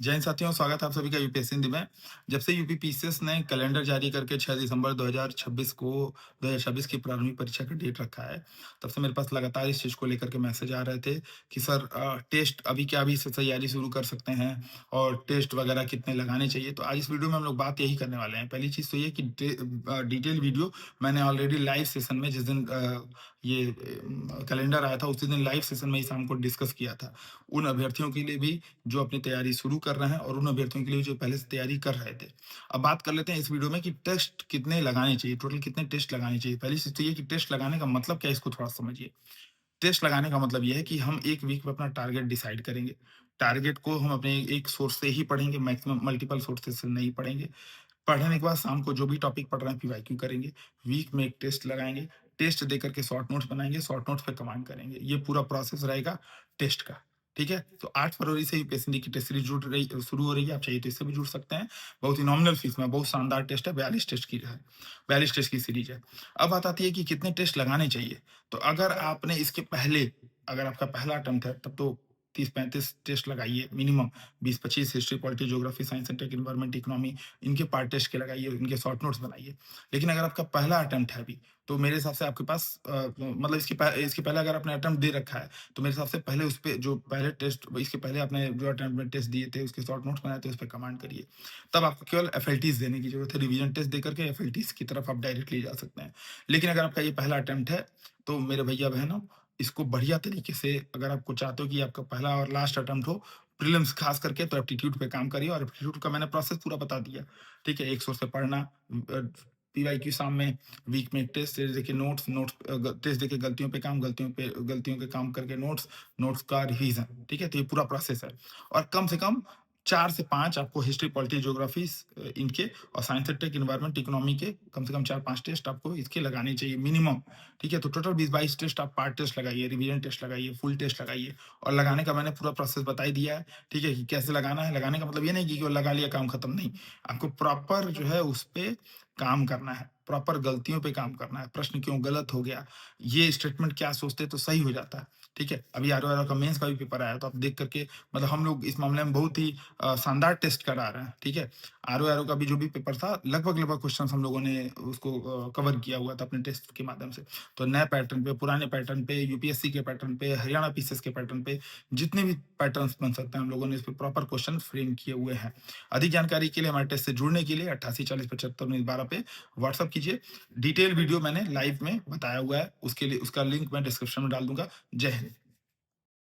जय हिंद साथियों, स्वागत है आप सभी का यूपीएससी हिंदी में। जब से यूपी पीसीएस ने कैलेंडर जारी करके 6 दिसंबर 2026 की प्रारंभिक परीक्षा का डेट रखा है, तब से मेरे पास लगातार इस चीज़ को लेकर के मैसेज आ रहे थे कि सर टेस्ट अभी क्या अभी से तैयारी शुरू कर सकते हैं और टेस्ट वगैरह कितने लगाने चाहिए। तो आज इस वीडियो में हम लोग बात यही करने वाले हैं। पहली चीज़ तो ये कि डिटेल वीडियो मैंने ऑलरेडी लाइव सेशन में जिस दिन ये कैलेंडर आया था उसी दिन लाइव सेशन में ही शाम को डिस्कस किया था। उन अभ्यर्थियों के लिए भी जो अपनी तैयारी शुरू कर रहे हैं और उन अभ्यर्थियों के लिए जो पहले से तैयारी कर रहे थे। अब बात कर लेते हैं इस वीडियो में कि टेस्ट कितने लगाने चाहिए, टोटल कितने टेस्ट लगाने चाहिए। पहली चीज़ तो ये कि टेस्ट लगाने का मतलब क्या है, इसको थोड़ा समझिए। टेस्ट लगाने का मतलब ये है कि हम 1 वीक में अपना टारगेट डिसाइड करेंगे। टारगेट को हम अपने एक सोर्स से ही पढ़ेंगे, मैक्सिमम मल्टीपल सोर्सेज़ से नहीं पढ़ेंगे। पढ़ने के बाद शाम को जो भी टॉपिक पढ़ रहे हैं पीवाईक्यू करेंगे। वीक में 1 टेस्ट लगाएँगे। टेस्ट देकर के शॉर्ट नोट्स बनाएँगे, शॉर्ट नोट्स पे कमांड करेंगे। ये पूरा प्रोसेस रहेगा टेस्ट का, ठीक है? तो 8 फरवरी से यूपीएससी की टेस्ट सीरीज़ शुरू हो रही है। आप चाहे तो इससे भी जुड़ सकते हैं। बहुत ही नॉमिनल फीस में बहुत शानदार टेस्ट है, 42 टेस्ट की है। 42 टेस्ट की सीरीज़ है। अब बात आती है कि कितने टेस्ट लगाने चाहिए। तो अगर आपने इसके पहले अगर आपका पहला अटेम्प्ट है तब तो 30-35 टेस्ट लगाइए minimum. 20-25 history, polity, geography, science and tech, environment, economy, इनके पार्ट टेस्ट के लगाइए, इनके शॉर्ट नोट्स बनाइए। लेकिन अगर आपका पहला अटेम्प्ट है अभी, तो मेरे हिसाब से आपके पास मतलब इसके पहले अगर आपने अटेम्प्ट दे रखा है, तो मेरे हिसाब से पहले उस पे जो पहले टेस्ट इसके पहले आपने जो अटेम्प्ट में टेस्ट दिए थे, उसके शॉर्ट नोट्स बनाए थे, उस पे कमांड करिए। तब आपको केवल एफएलटीज़ देने की ज़रूरत है, रिवीजन टेस्ट दे करके एफएलटीज़ की तरफ आप डायरेक्टली जा सकते हैं। लेकिन अगर आपका ये पहला अटेम्प्ट है, तो मेरे भैया-बहनों, इसको बढ़िया तरीके से अगर आपको चाहते हो कि आपका पहला और लास्ट अटेम्प्ट हो, प्रीलिम्स खास करके, तो एप्टीट्यूड पे काम करिए और एप्टीट्यूड का मैंने प्रोसेस पूरा बता दिया, ठीक है? एक सोर्स से पढ़ना, पीवाईक्यू शाम में, वीक में टेस्ट, टेस्ट देके नोट्स, नोट्स टेस्ट देके गलतियों पे काम, गलतियों के काम करके नोट्स, नोट्स का रिवीजन, ठीक है? तो ये पूरा प्रोसेस है और कम से कम 4 से 5 आपको हिस्ट्री, पॉलिटी, ज्योग्राफी इनके और science and tech, environment, economy के कम से कम 4-5 टेस्ट आपको इसके लगाने चाहिए मिनिमम, ठीक है? तो टोटल 20-22 टेस्ट आप पार्ट टेस्ट लगाइए, रिवीजन टेस्ट लगाइए, फुल टेस्ट लगाइए और लगाने का मैंने पूरा प्रोसेस बता ही दिया है, ठीक है? कि कैसे लगाना है। लगाने का मतलब ये नहीं कि केवल लगा लिया काम खत्म, नहीं। आपको प्रॉपर जो है उस पे काम करना है, प्रॉपर गलतियों पे काम करना है। प्रश्न क्यों गलत हो गया, ये स्टेटमेंट क्या सोचते तो सही हो जाता है, ठीक है? अभी आरओ का मेंस का भी पेपर आया तो आप देख करके मतलब हम लोग इस मामले में बहुत ही शानदार टेस्ट करा रहे हैं, ठीक है? आरओ का भी जो भी पेपर था लगभग-लगभग क्वेश्चन्स हम लोगों ने उसको कवर किया हुआ था अपने टेस्ट के माध्यम से। तो नए पैटर्न पे, पुराने पैटर्न पे, यूपीएससी के पैटर्न पे, हरियाणा पीसीएस के पैटर्न पे, जितने भी पैटर्न्स बन सकते हैं हम लोगों ने इस पे प्रॉपर क्वेश्चन फ्रेम किए हुए हैं। अधिक जानकारी के लिए हमारे टेस्ट से जुड़ने के लिए 88 40 75 19 12 पे व्हाट्सएप कीजिए। डिटेल वीडियो मैंने लाइव में बताया हुआ है, उसके लिए उसका लिंक मैं डिस्क्रिप्शन में डाल दूँगा। जय हिंद।